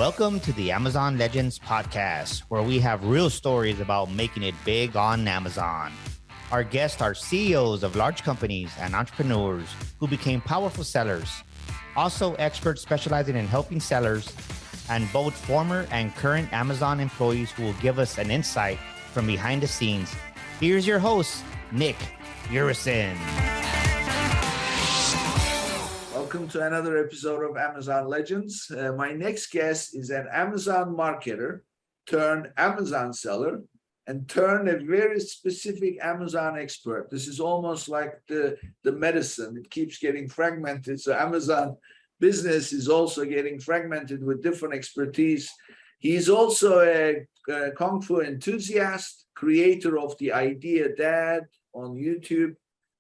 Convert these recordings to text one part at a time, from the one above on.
Welcome to the Amazon Legends podcast, where we have real stories about making it big on Amazon. Our guests are CEOs of large companies and entrepreneurs who became powerful sellers, also experts specializing in helping sellers, and both former and current Amazon employees who will give us an insight from behind the scenes. Here's your host, Nick Urison. Welcome to another episode of Amazon Legends. My next guest is an Amazon marketer turned Amazon seller and turned a very specific Amazon expert. This is almost like the medicine. It keeps getting fragmented. So Amazon business is also getting fragmented with different expertise. He's also a Kung Fu enthusiast, creator of the Idea Dad on YouTube.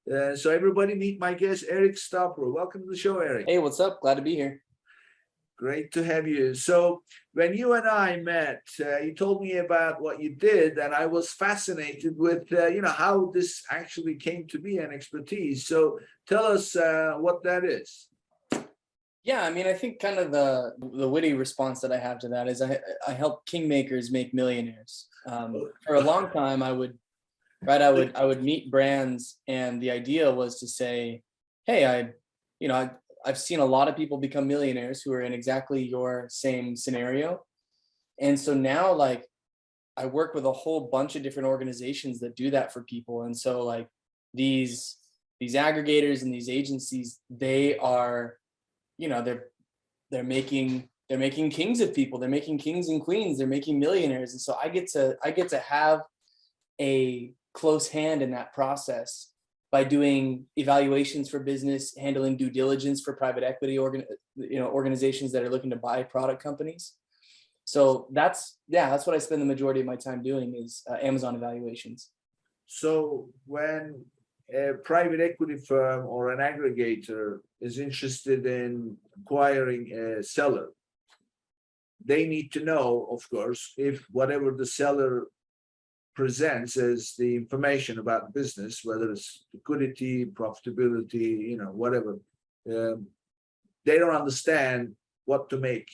So everybody meet my guest, Eric Stopper. Welcome to the show, Eric. Hey, what's up? Glad to be here. Great to have you. So when you and I met, you told me about what you did, and I was fascinated with, how this actually came to be an expertise. So tell us what that is. Yeah, I mean, I think kind of the witty response that I have to that is I help kingmakers make millionaires. For a long time, I would meet brands, and the idea was to say, hey, I've seen a lot of people become millionaires who are in exactly your same scenario. And so now, like, I work with a whole bunch of different organizations that do that for people. And so, like, these aggregators and these agencies, they are, they're making kings of people. They're making kings and queens. They're making millionaires. And so I get to have a close hand in that process by doing evaluations for business, handling due diligence for private equity organizations that are looking to buy product companies. So that's what I spend the majority of my time doing is Amazon evaluations. So when a private equity firm or an aggregator is interested in acquiring a seller, they need to know, of course, if whatever the seller presents as the information about business, whether it's liquidity, profitability, whatever, they don't understand what to make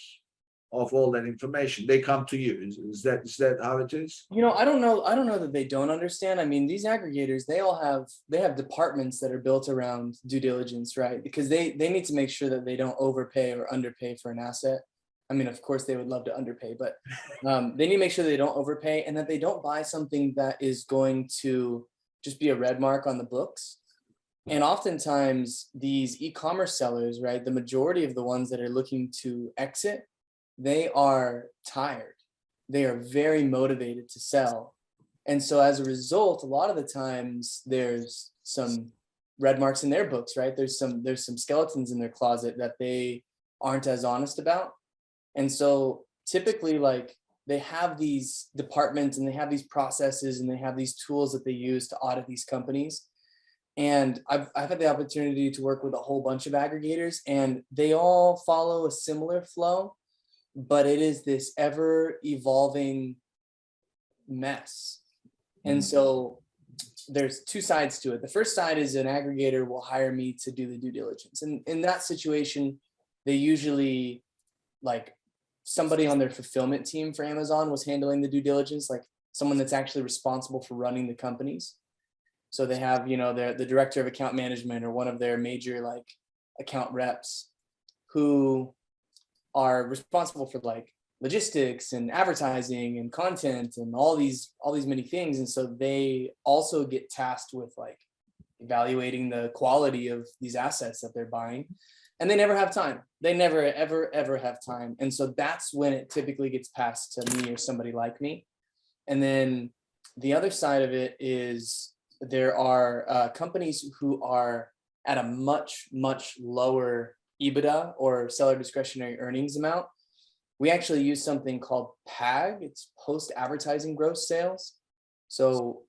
of all that information. They come to you. Is that how it is? I don't know that they don't understand. I mean, these aggregators, they have departments that are built around due diligence, right? Because they need to make sure that they don't overpay or underpay for an asset. I mean, of course, they would love to underpay, but they need to make sure they don't overpay and that they don't buy something that is going to just be a red mark on the books. And oftentimes, these e-commerce sellers, right, the majority of the ones that are looking to exit, they are tired. They are very motivated to sell. And so as a result, a lot of the times there's some red marks in their books, right? There's some skeletons in their closet that they aren't as honest about. And so typically, like, they have these departments and they have these processes and they have these tools that they use to audit these companies. And I've had the opportunity to work with a whole bunch of aggregators, and they all follow a similar flow, but it is this ever evolving mess. And so there's two sides to it. The first side is an aggregator will hire me to do the due diligence. And in that situation, they usually, like, somebody on their fulfillment team for Amazon was handling the due diligence, like someone that's actually responsible for running the companies. So they have, the director of account management or one of their major, like, account reps who are responsible for, like, logistics and advertising and content and all these many things. And so they also get tasked with, like, evaluating the quality of these assets that they're buying. And they never have time. They never, ever, ever have time. And so that's when it typically gets passed to me or somebody like me. And then the other side of it is there are companies who are at a much, much lower EBITDA or seller discretionary earnings amount. We actually use something called PAG. It's post advertising gross sales. So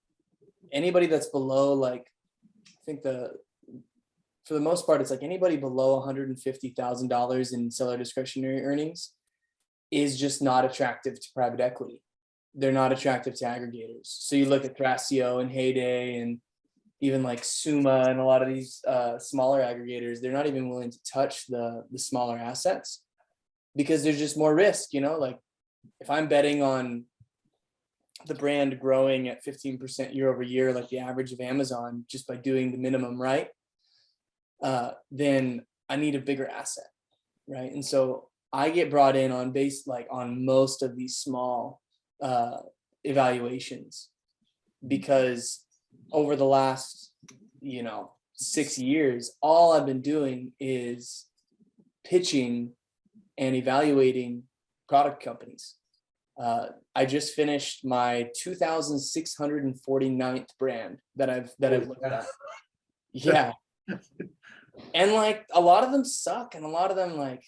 anybody that's below, like, I think for the most part, it's like anybody below $150,000 in seller discretionary earnings is just not attractive to private equity. They're not attractive to aggregators. So you look at Thrasio and Heyday and even like Suma and a lot of these smaller aggregators, they're not even willing to touch the smaller assets. because there's just more risk, like if I'm betting on the brand growing at 15% year over year, like the average of Amazon, just by doing the minimum right, then I need a bigger asset, right? And so I get brought in on on most of these small evaluations, because over the last 6 years, all I've been doing is pitching and evaluating product companies. I just finished my 2,649th brand that I've looked at. Yeah. And like a lot of them suck, and a lot of them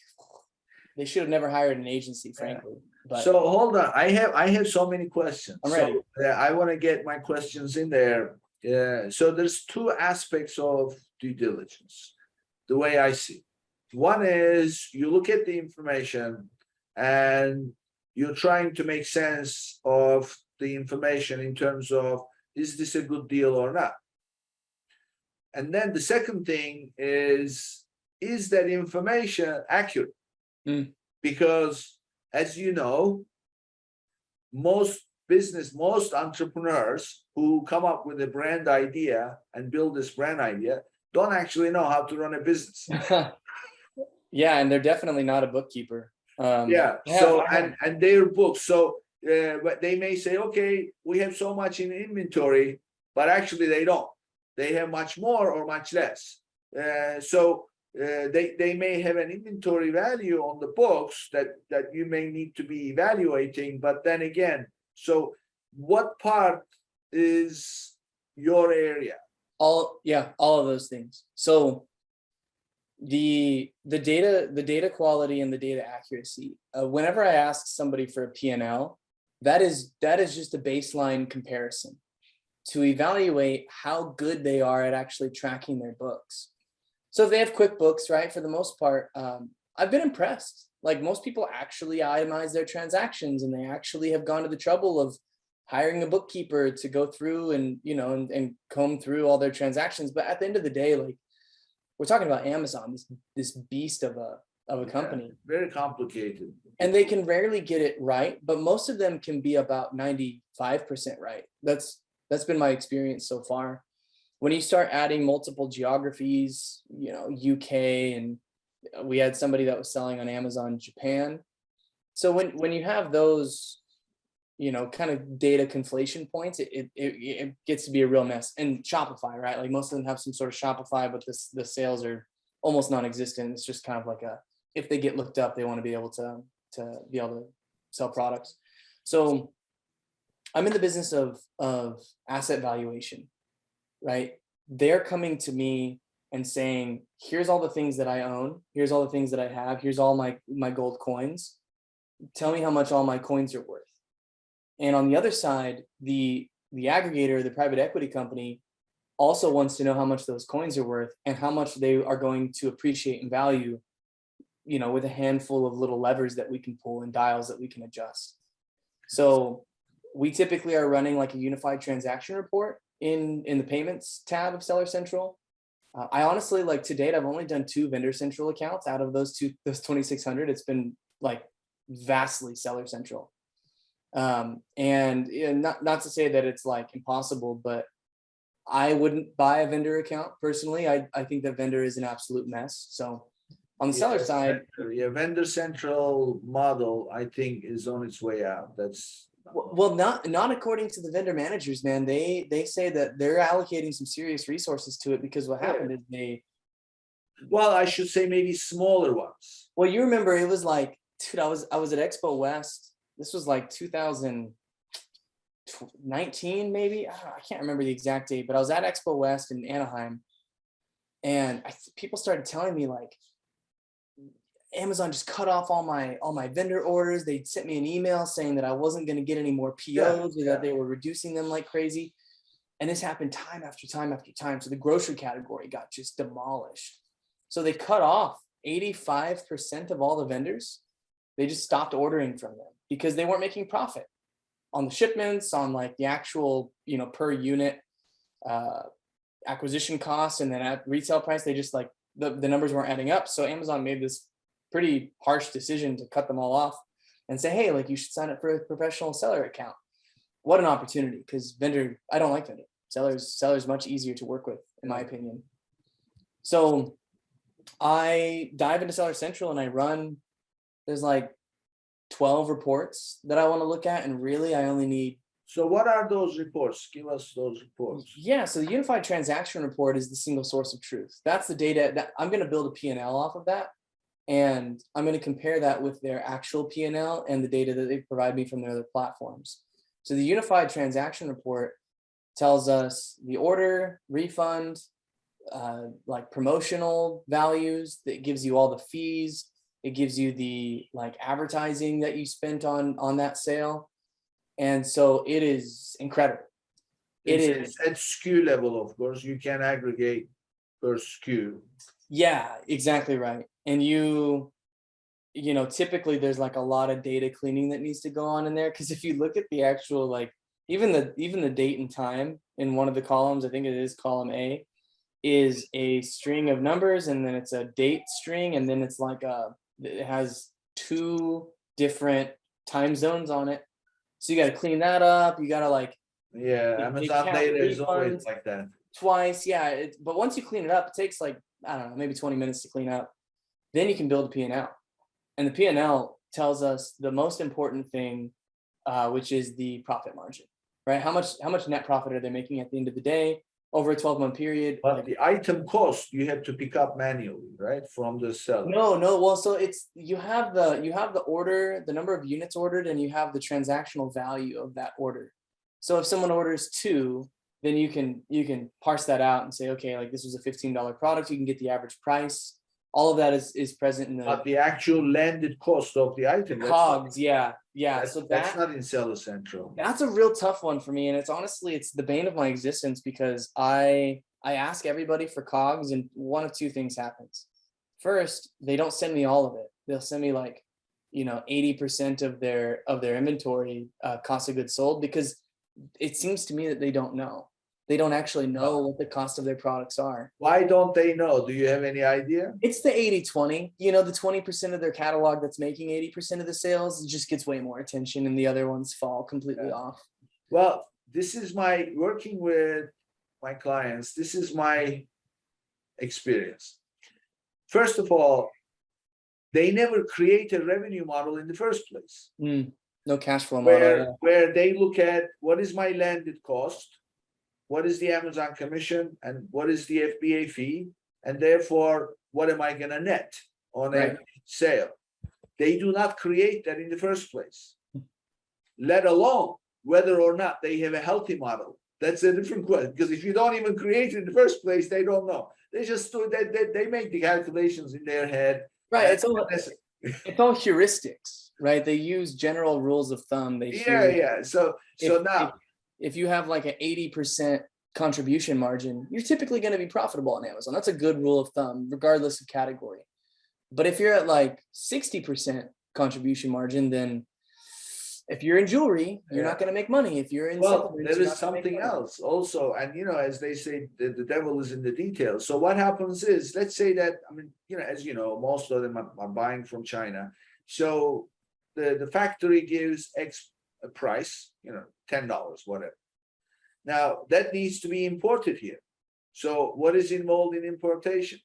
they should have never hired an agency, frankly. But so hold on, I have so many questions. I'm ready. So I want to get my questions in there. So there's two aspects of due diligence, the way I see. One is you look at the information and you're trying to make sense of the information in terms of, is this a good deal or not? And then the second thing is that information accurate? Because as you know, most entrepreneurs who come up with a brand idea and build this brand idea don't actually know how to run a business. Yeah, and they're definitely not a bookkeeper. And their books. So but they may say, okay, we have so much in inventory, but actually they don't. They have much more or much less. They may have an inventory value on the books that you may need to be evaluating. But then again, so what part is your area? All of those things. So the data quality and the data accuracy. Whenever I ask somebody for a P&L, that is just a baseline comparison to evaluate how good they are at actually tracking their books. So if they have QuickBooks, right, for the most part, I've been impressed. Like most people actually itemize their transactions, and they actually have gone to the trouble of hiring a bookkeeper to go through and and comb through all their transactions. But at the end of the day, like we're talking about Amazon, this beast of a company. Very complicated. And they can rarely get it right, but most of them can be about 95% right. That's been my experience so far. When you start adding multiple geographies, UK, and we had somebody that was selling on Amazon Japan. So when you have those, kind of data conflation points, it gets to be a real mess. And Shopify, right? Like most of them have some sort of Shopify, but the sales are almost non-existent. It's just kind of like if they get looked up, they want to be able to sell products. So I'm in the business of asset valuation, right? They're coming to me and saying, here's all the things that I own. Here's all the things that I have. Here's all my gold coins. Tell me how much all my coins are worth. And on the other side, the aggregator, the private equity company, also wants to know how much those coins are worth and how much they are going to appreciate in value, with a handful of little levers that we can pull and dials that we can adjust. So we typically are running like a unified transaction report in the payments tab of Seller Central. I honestly, like to date, I've only done 2 Vendor Central accounts out of those 2,600. It's been like vastly Seller Central. And not to say that it's like impossible, but I wouldn't buy a vendor account personally. I think that vendor is an absolute mess. So on the seller side, Vendor Central model, I think, is on its way out. That's well, not according to the vendor managers, man. They say that they're allocating some serious resources to it, because what happened is well, I should say maybe smaller ones. Well, you remember it was like, dude, I was at Expo West. This was like 2019, maybe. I can't remember the exact date, but I was at Expo West in Anaheim, and people started telling me like, Amazon just cut off all my vendor orders. They sent me an email saying that I wasn't going to get any more POs, or that they were reducing them like crazy. And this happened time after time after time. So the grocery category got just demolished. So they cut off 85% of all the vendors. They just stopped ordering from them because they weren't making profit on the shipments, on like the actual, per unit acquisition cost. And then at retail price, they just like the numbers weren't adding up. So Amazon made this pretty harsh decision to cut them all off and say, hey, like you should sign up for a professional seller account. What an opportunity, because vendor, I don't like vendor. Sellers much easier to work with, in my opinion. So I dive into Seller Central and I run, there's like 12 reports that I want to look at. And really, I only need. So what are those reports? Give us those reports. Yeah. So the Unified Transaction Report is the single source of truth. That's the data that I'm going to build a P&L off of that. And I'm going to compare that with their actual P&L and the data that they provide me from their other platforms. So the Unified Transaction Report tells us the order, refund, like promotional values. That gives you all the fees. It gives you the like advertising that you spent on that sale. And so it is incredible. It's at SKU level, of course. You can aggregate per SKU. Yeah, exactly right. And you know, typically there's like a lot of data cleaning that needs to go on in there. Because if you look at the actual, like even the date and time in one of the columns, I think it is column A, is a string of numbers, and then it's a date string, and then it's like it has 2 different time zones on it. So you got to clean that up. You got to like, yeah, Amazon data is always like that. Twice, yeah. But once you clean it up, it takes like, I don't know, maybe 20 minutes to clean up. Then you can build a P&L. And the P&L tells us the most important thing, which is the profit margin, right? How much net profit are they making at the end of the day over a 12-month period? But like, the item cost you have to pick up manually, right, from the seller. No. Well, so it's you have the order, the number of units ordered, and you have the transactional value of that order. So if someone orders 2, then you can parse that out and say, okay, like this was a $15 product. You can get the average price. All of that is present in the actual landed cost of the item. COGS. Yeah. So that's not in Seller Central. That's a real tough one for me, and it's honestly the bane of my existence, because I ask everybody for COGS, and one of 2 things happens. First, they don't send me all of it. They'll send me like, 80% of their inventory cost of goods sold, because it seems to me that they don't know. They don't actually know what the cost of their products are. Why don't they know? Do you have any idea? It's the 80-20. The 20% of their catalog that's making 80% of the sales just gets way more attention, and the other ones fall completely off. Well, this is my working with my clients. This is my experience. First of all, they never create a revenue model in the first place. No cash flow model. Where they look at what is my landed cost, what is the Amazon commission, and what is the FBA fee, and therefore what am I going to net on a sale? They do not create that in the first place, let alone whether or not they have a healthy model. That's a different question, because if you don't even create it in the first place, they don't know. They just do that. They make the calculations in their head. Right. It's all heuristics, right? They use general rules of thumb. So now, if you have like an 80% contribution margin, you're typically going to be profitable on Amazon. That's a good rule of thumb, regardless of category. But if you're at like 60% contribution margin, then if you're in jewelry, you're not going to make money. If you're in there is something else also. And, as they say, the devil is in the details. So what happens is, let's say that, as you know, most of them are buying from China. So the factory gives X price, $10, whatever. Now that needs to be imported here. So what is involved in importation?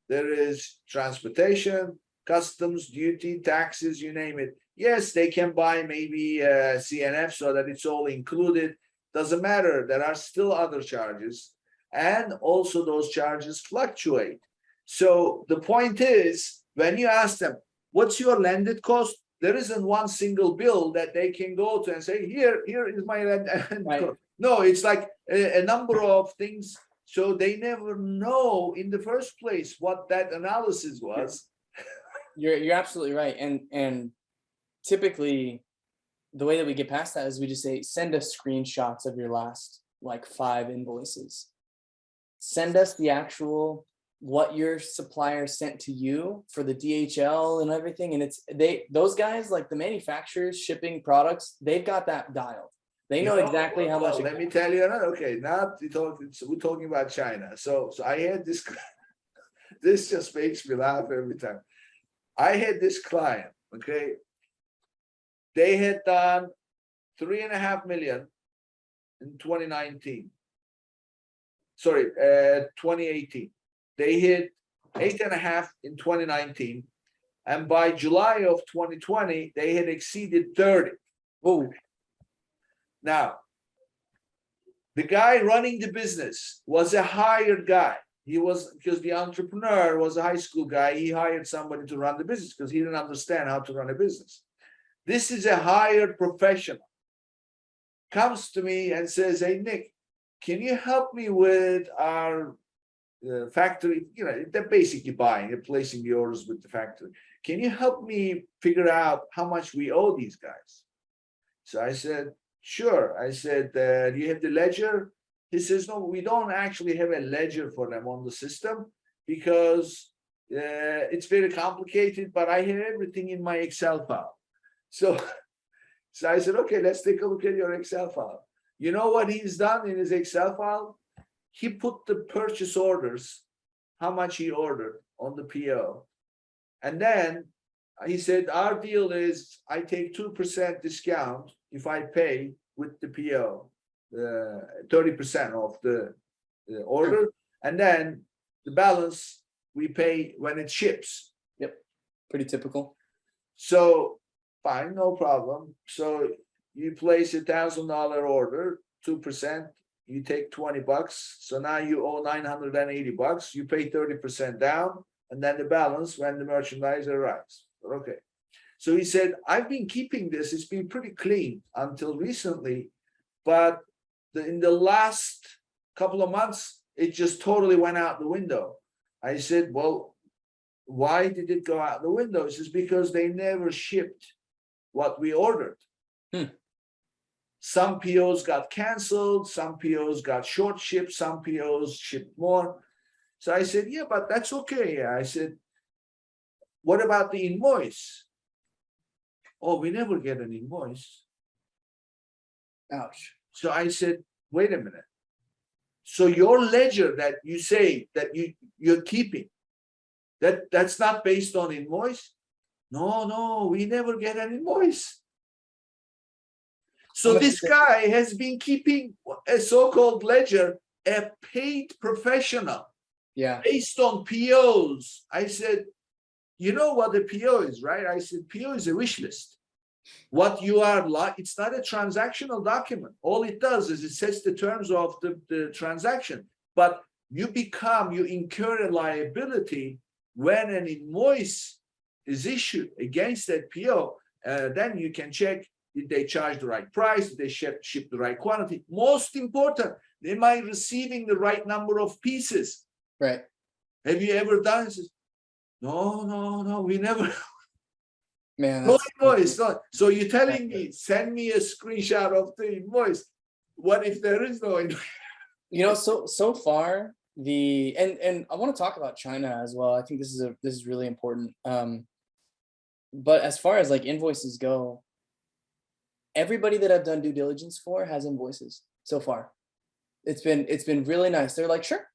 There is transportation, customs, duty, taxes, you name it. Yes, they can buy maybe CNF so that it's all included. Doesn't matter. There are still other charges. And also those charges fluctuate. So the point is, when you ask them, what's your landed cost? There isn't one single bill that they can go to and say, here is my landed cost. No, it's like a number of things. So they never know in the first place what that analysis was. You're absolutely right. And typically the way that we get past that is we just say, send us screenshots of your last like 5 invoices. Send us the actual what your supplier sent to you for the DHL and everything. And those guys, like the manufacturers shipping products, they've got that dialed. They know exactly how much. Let me tell you another. Okay, now we're talking about China. So I had this. This just makes me laugh every time. I had this client, okay? They had done 3.5 million in 2019. Sorry, 2018. They hit 8.5 in 2019. And by July of 2020, they had exceeded 30. Whoa. Now, the guy running the business was a hired guy. He was, because the entrepreneur was a high school guy, he hired somebody to run the business because he didn't understand how to run a business. This is a hired professional. Comes to me and says, hey, Nick, can you help me with our factory? You know, they're basically buying and placing the orders with the factory. Can you help me figure out how much we owe these guys? So I said, sure. I said, do you have the ledger? He says, no, we don't actually have a ledger for them on the system because it's very complicated, but I have everything in my Excel file. So I said, okay, let's take a look at your Excel file. You know what he's done in his Excel file? He put the purchase orders, how much he ordered on the PO. And then he said, our deal is I take 2% discount if I pay with the PO, 30% of the order. And then the balance we pay when it ships. Yep. Pretty typical. So fine, no problem. So you place $1,000 order, 2%, you take $20. So now you owe $980. You pay 30% down, and then the balance when the merchandise arrives. Okay. So he said, I've been keeping this. It's been pretty clean until recently, but in the last couple of months, it just totally went out the window. I said, well, why did it go out the window? It's just because they never shipped what we ordered. Some POs got canceled, some POs got short shipped, some POs shipped more. So I said, yeah, but that's okay. I said, what about the invoice? Oh, we never get an invoice. Ouch. So I said, wait a minute. So your ledger that you say that you're keeping, that's not based on invoice? No, we never get an invoice. So this guy has been keeping a so-called ledger, a paid professional, based on POs. I said, you know what the PO is, right? I said, PO is a wish list. What you are like, it's not a transactional document. All it does is it sets the terms of the transaction, but you incur a liability when an invoice is issued against that PO. Then you can check, did they charge the right price? Did they ship the right quantity? Most important, am I receiving the right number of pieces? Right. Have you ever done this? No, we never. Man, No invoice. No. So you're telling me, send me a screenshot of the invoice. What if there is no invoice? You know, so far and I want to talk about China as well. I think this is really important. But as far as like invoices go, everybody that I've done due diligence for has invoices so far. It's been really nice. They're like, sure,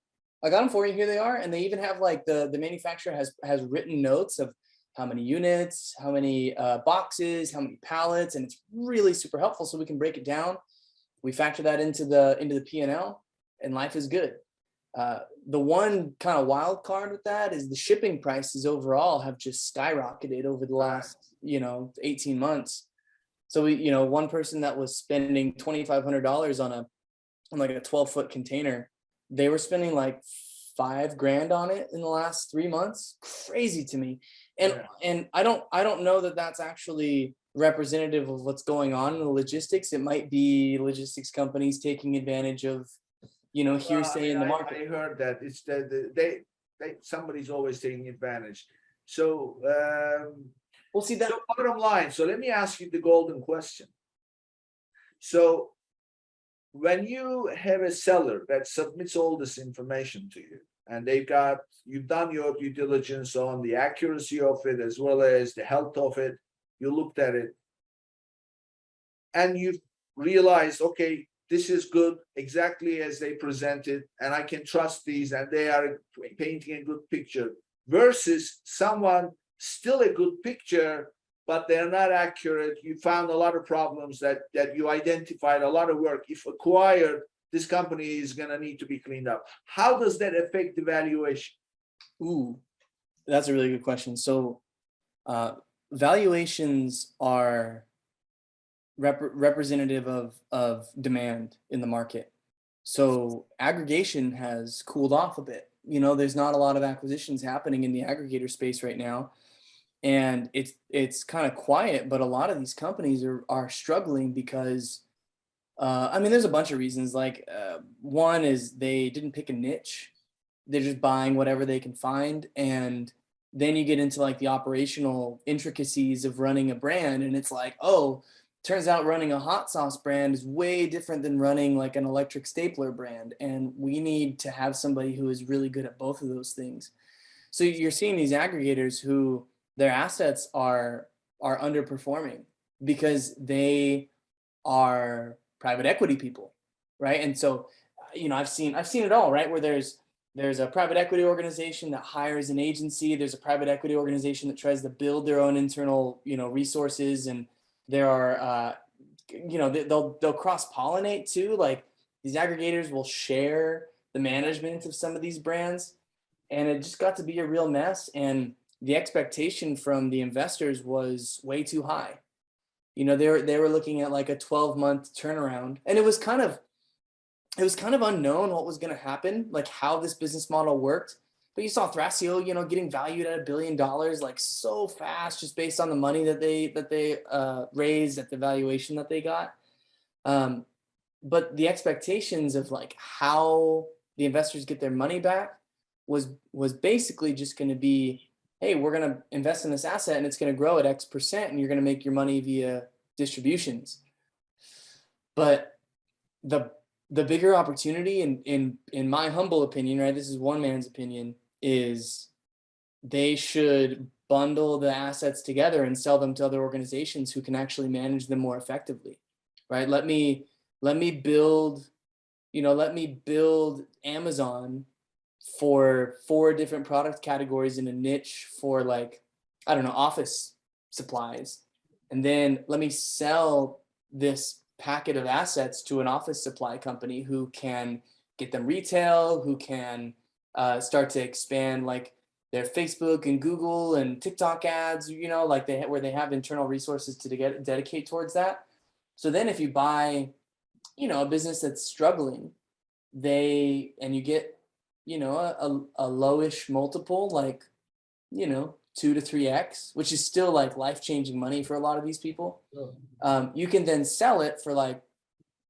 I got them for you. Here they are. And they even have like the manufacturer has written notes of how many units, how many boxes, how many pallets, and it's really super helpful. So we can break it down. We factor that into the P&L, and life is good. The one kind of wild card with that is the shipping prices overall have just skyrocketed over the last 18 months. So one person that was spending $2,500 on like a 12-foot container, they were spending like $5,000 on it in the last 3 months. Crazy to me. And I don't know that that's actually representative of what's going on in the logistics. It might be logistics companies taking advantage of hearsay in the market. I heard that it's somebody's always taking advantage. So we'll see that. So bottom line. So let me ask you the golden question. So when you have a seller that submits all this information to you, and you've done your due diligence on the accuracy of it as well as the health of it, you looked at it, and you realized, okay, this is good, exactly as they presented, and I can trust these, and they are painting a good picture, versus someone still a good picture, but they're not accurate. You found a lot of problems that you identified, a lot of work. If acquired, this company is going to need to be cleaned up. How does that affect the valuation? Ooh, that's a really good question. So valuations are representative of demand in the market. So aggregation has cooled off a bit. You know, there's not a lot of acquisitions happening in the aggregator space right now, and it's kind of quiet. But a lot of these companies are struggling because I mean, there's a bunch of reasons. Like one is they didn't pick a niche; they're just buying whatever they can find, and then you get into like the operational intricacies of running a brand, and it's like, oh, turns out running a hot sauce brand is way different than running like an electric stapler brand, and we need to have somebody who is really good at both of those things. So you're seeing these aggregators who their assets are underperforming because they are private equity people, right? And so you know, I've seen it all, right? Where there's a private equity organization that hires an agency. There's a private equity organization that tries to build their own internal, you know, resources. And there are, you know, they'll cross pollinate too. Like these aggregators will share the management of some of these brands, and it just got to be a real mess. And the expectation from the investors was way too high. You know, they were looking at like a 12-month turnaround, and it was kind of unknown what was going to happen, like how this business model worked. But you saw Thrasio, you know, getting valued at $1 billion like so fast, just based on the money that they raised at the valuation that they got. But the expectations of like how the investors get their money back was basically just going to be, hey, we're going to invest in this asset and it's going to grow at X%, and you're going to make your money via distributions. But the bigger opportunity, in my humble opinion, right, this is one man's opinion, is they should bundle the assets together and sell them to other organizations who can actually manage them more effectively, right? Let me build, you know, let me build Amazon for 4 different product categories in a niche for, like, I don't know, office supplies. And then let me sell this packet of assets to an office supply company who can get them retail, who can start to expand like their Facebook and Google and TikTok ads, you know, like where they have internal resources to dedicate towards that. So then if you buy, you know, a business that's struggling, and you get, you know, a lowish multiple, like, you know, 2 to 3x, which is still like life-changing money for a lot of these people. You can then sell it for like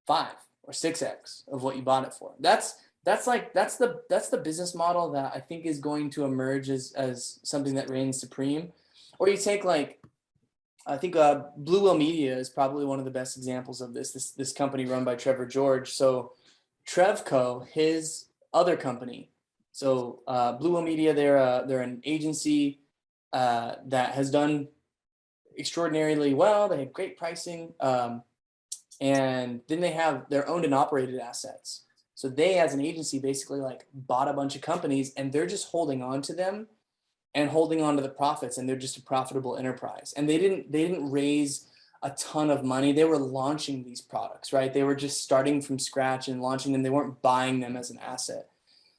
5 or 6x of what you bought it for. That's the business model that I think is going to emerge as something that reigns supreme. Or you take, like, I think Blue Whale Media is probably one of the best examples of this company run by Trevor George. So Trevco, his other company. So Blue Whale Media, they're an agency that has done extraordinarily well. They have great pricing, and then they have their owned and operated assets. So they, as an agency, basically like bought a bunch of companies, and they're just holding on to them and holding on to the profits, and they're just a profitable enterprise. And they didn't raise a ton of money. They were launching these products, right? They were just starting from scratch and launching them. They weren't buying them as an asset.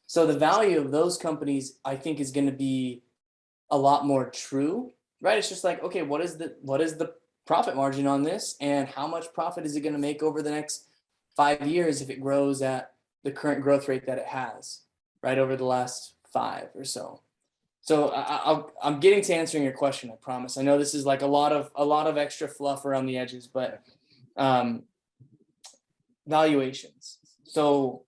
So the value of those companies, I think, is going to be a lot more true, right? It's just like, okay, what is the profit margin on this, and how much profit is it going to make over the next 5 years if it grows at the current growth rate that it has, right, over the last 5 or so. So I'm getting to answering your question, I promise. I know this is like a lot of extra fluff around the edges, but valuations. So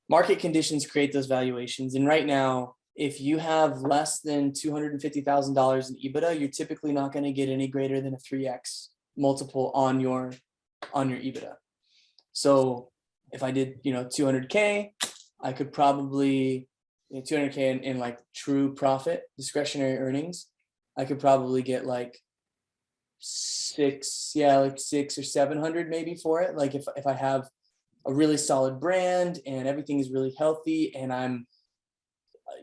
market conditions create those valuations, and right now, if you have less than $250,000 in EBITDA, you're typically not going to get any greater than a 3x multiple on your EBITDA. So if I did, you know, 200K, I could probably, 200K in like true profit, discretionary earnings, I could probably get like 6 or 700 maybe for it. Like if I have a really solid brand and everything is really healthy, and I'm,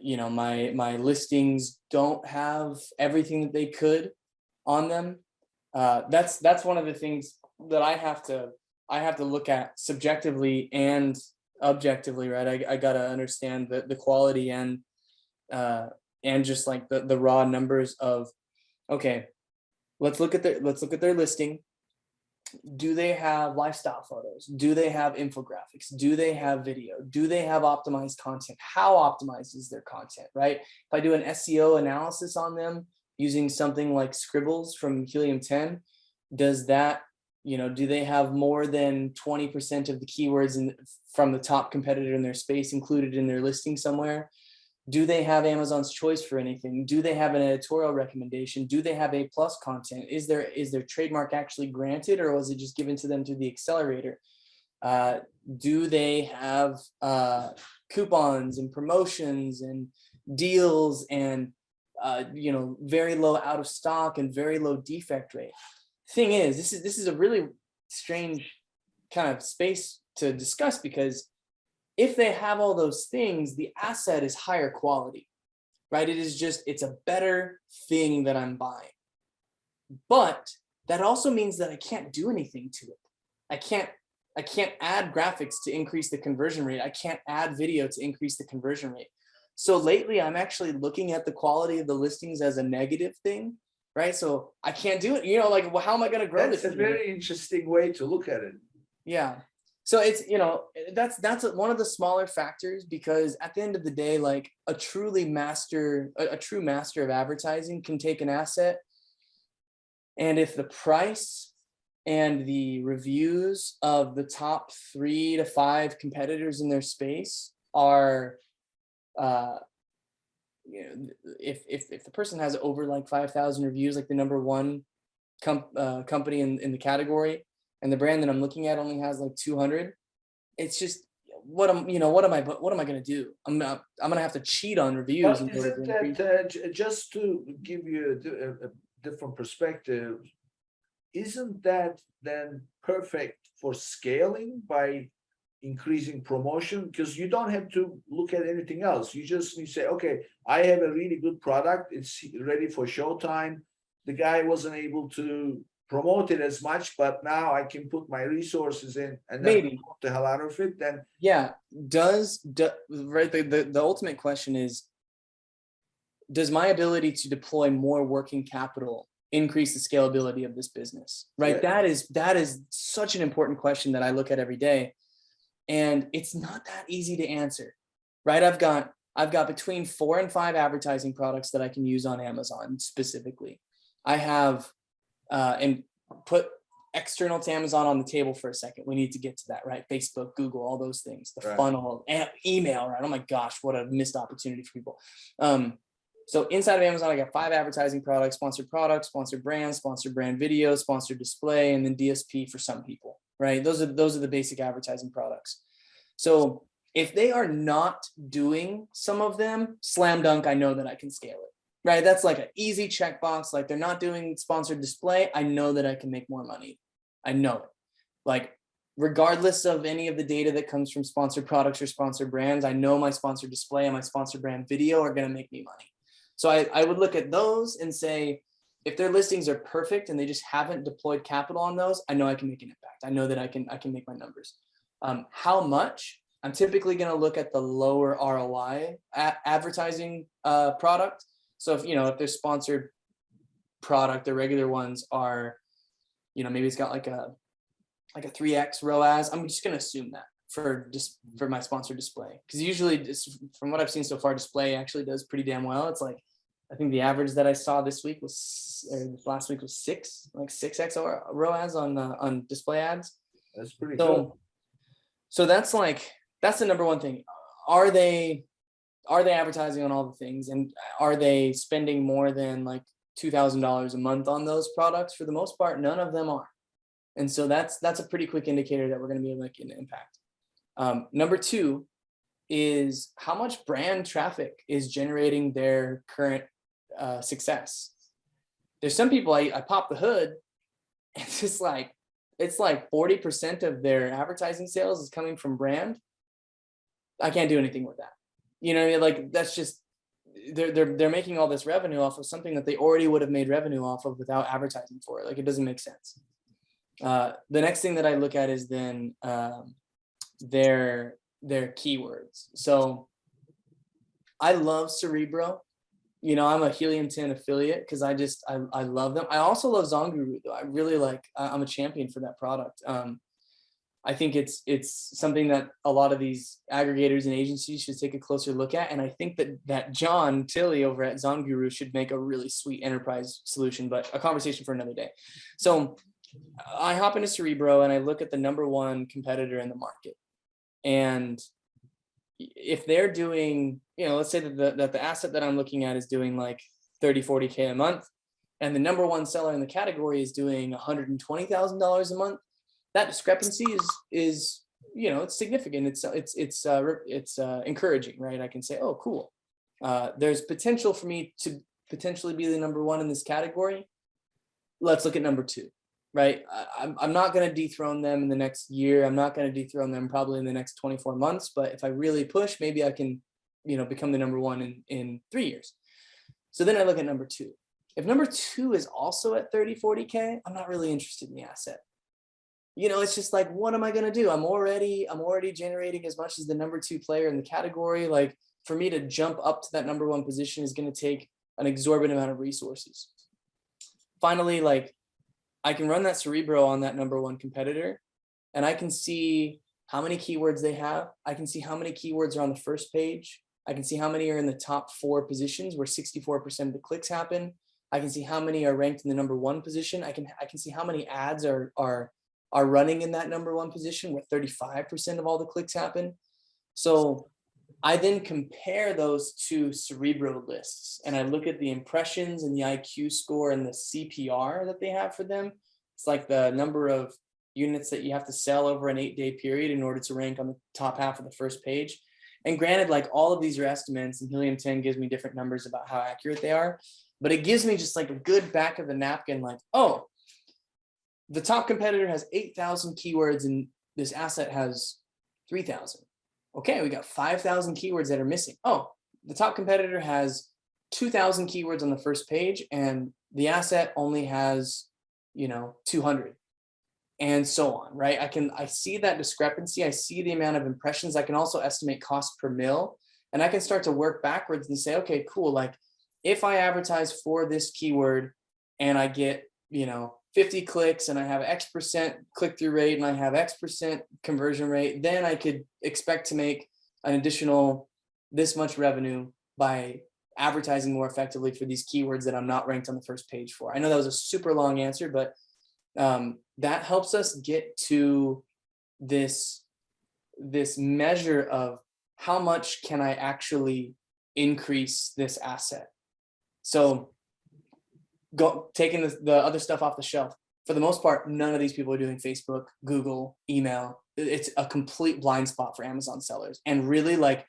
my listings don't have everything that they could on them. That's one of the things that I have to look at subjectively and objectively, right? I gotta understand the quality and just like the raw numbers of, okay, let's look at their listing. Do they have lifestyle photos? Do they have infographics? Do they have video? Do they have optimized content? How optimized is their content, right? If I do an SEO analysis on them using something like Scribbles from Helium 10, does that, do they have more than 20% of the keywords from the top competitor in their space included in their listing somewhere? Do they have Amazon's choice for anything? Do they have an editorial recommendation? Do they have A+ content? Is their trademark actually granted, or was it just given to them through the accelerator? Do they have coupons and promotions and deals and very low out of stock and very low defect rate? Thing is, this is a really strange kind of space to discuss, because if they have all those things, the asset is higher quality, right? It's a better thing that I'm buying. But that also means that I can't do anything to it. I can't add graphics to increase the conversion rate. I can't add video to increase the conversion rate. So lately, I'm actually looking at the quality of the listings as a negative thing, right? So I can't do it. Like, well, how am I going to grow this? That's a very interesting way to look at it. Yeah. So it's, that's one of the smaller factors, because at the end of the day, like a true master of advertising can take an asset, and if the price and the reviews of the top 3 to 5 competitors in their space are, if the person has over like 5,000 reviews, like the number one company in the category, and the brand that I'm looking at only has like 200, it's just, what am I going to do? I'm going to have to cheat on reviews. But isn't that, just to give you a different perspective, isn't that then perfect for scaling by increasing promotion? Because you don't have to look at anything else. You just need to say, okay, I have a really good product. It's ready for showtime. The guy wasn't able to promote it as much, but now I can put my resources in and then promote the hell out of it. Then right, the ultimate question is, does my ability to deploy more working capital increase the scalability of this business, right? Yeah. That is such an important question that I look at every day, and it's not that easy to answer, right? I've got between 4 and 5 advertising products that I can use on Amazon specifically. I have and put external to Amazon on the table for a second. We need to get to that, right? Facebook, Google, all those things, the funnel, and email, right? Oh my gosh, what a missed opportunity for people. So inside of Amazon, I got 5 advertising products, sponsored brands, sponsored brand video, sponsored display, and then DSP for some people, right? Those are the basic advertising products. So if they are not doing some of them, slam dunk, I know that I can scale it. Right, that's like an easy checkbox. Like, they're not doing sponsored display, I know that I can make more money. I know it. Like, regardless of any of the data that comes from sponsored products or sponsored brands, I know my sponsored display and my sponsored brand video are going to make me money. So I would look at those and say, if their listings are perfect and they just haven't deployed capital on those, I know I can make an impact. I know that I can make my numbers. How much? I'm typically going to look at the lower ROI advertising product. So if their sponsored product, the regular ones are, maybe it's got like a 3x ROAS. I'm just gonna assume that for my sponsored display, because usually, from what I've seen so far, display actually does pretty damn well. It's like, I think the average that I saw this week last week was 6x ROAS on display ads. That's pretty good. So that's the number one thing. Are they advertising on all the things, and are they spending more than like $2,000 a month on those products? For the most part, none of them are. And so that's a pretty quick indicator that we're going to be making an impact. Number 2 is how much brand traffic is generating their current success. There's some people I pop the hood, and it's like 40% of their advertising sales is coming from brand. I can't do anything with that. Like, that's just, they're making all this revenue off of something that they already would have made revenue off of without advertising for it. Like, it doesn't make sense. The next thing that I look at is then their keywords. So I love Cerebro. You know, I'm a Helium 10 affiliate because I love them. I also love Zonguru though. I really like, I'm a champion for that product. I think it's something that a lot of these aggregators and agencies should take a closer look at. And I think that John Tilley over at Zonguru should make a really sweet enterprise solution, but a conversation for another day. So I hop into Cerebro and I look at the #1 competitor in the market. And if they're doing, you know, let's say that the asset that I'm looking at is doing like 30, 40K a month, and the #1 seller in the category is doing $120,000 a month, that discrepancy is, you know, it's significant. It's encouraging, right? I can say, oh, cool. There's potential for me to potentially be the #1 in this category. Let's look at #2, right? I'm not going to dethrone them in the next year. I'm not going to dethrone them probably in the next 24 months. But if I really push, maybe I can, you know, become the #1 in 3 years. So then I look at #2. If #2 is also at 30, 40K, I'm not really interested in the asset. You know, it's just like, what am I going to do? I'm already generating as much as the #2 player in the category. Like, for me to jump up to that #1 position is going to take an exorbitant amount of resources. Finally, like, I can run that Cerebro on that #1 competitor, and I can see how many keywords they have. I can see how many keywords are on the first page. I can see how many are in the top 4 positions where 64% of the clicks happen. I can see how many are ranked in the #1 position. I can see how many ads are running in that #1 position where 35% of all the clicks happen. So I then compare those two Cerebro lists and I look at the impressions and the IQ score and the CPR that they have for them. It's like the number of units that you have to sell over an 8-day period in order to rank on the top half of the first page. And granted, like, all of these are estimates, and Helium 10 gives me different numbers about how accurate they are, but it gives me just like a good back of the napkin, like, oh, the top competitor has 8,000 keywords and this asset has 3,000. Okay, we got 5,000 keywords that are missing. Oh, the top competitor has 2,000 keywords on the first page and the asset only has, you know, 200, and so on, right? I see that discrepancy. I see the amount of impressions. I can also estimate cost per mil, and I can start to work backwards and say, okay, cool. Like, if I advertise for this keyword and I get, you know, 50 clicks and I have X% click-through rate and I have X% conversion rate, then I could expect to make an additional this much revenue by advertising more effectively for these keywords that I'm not ranked on the first page for. I know that was a super long answer, but that helps us get to this measure of how much can I actually increase this asset. So taking the other stuff off the shelf. For the most part, none of these people are doing Facebook, Google, email. It's a complete blind spot for Amazon sellers. And really, like,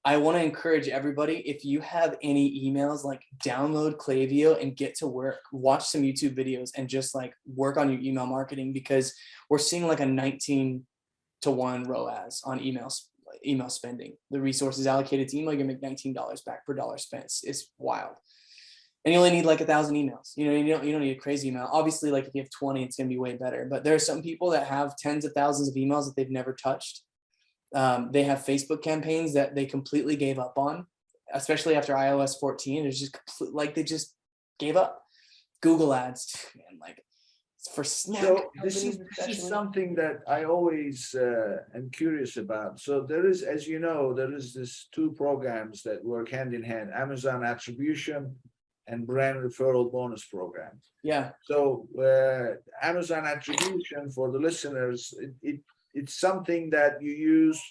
I want to encourage everybody, if you have any emails, like, download Klaviyo and get to work, watch some YouTube videos and just like work on your email marketing, because we're seeing like a 19-to-1 ROAS on email spending. The resources allocated to email, you make $19 back per dollar spent. It's wild. And you only need like 1,000 emails. You know, you don't need a crazy amount. Obviously, like, if you have 20, it's going to be way better. But there are some people that have tens of thousands of emails that they've never touched. They have Facebook campaigns that they completely gave up on, especially after iOS 14. It's just like they just gave up. Google ads, man, like, for snack. So this is something that I always am curious about. So there is, as you know, there is this 2 programs that work hand in hand: Amazon Attribution and Brand Referral Bonus Program. Yeah. So Amazon Attribution, for the listeners, it's something that you use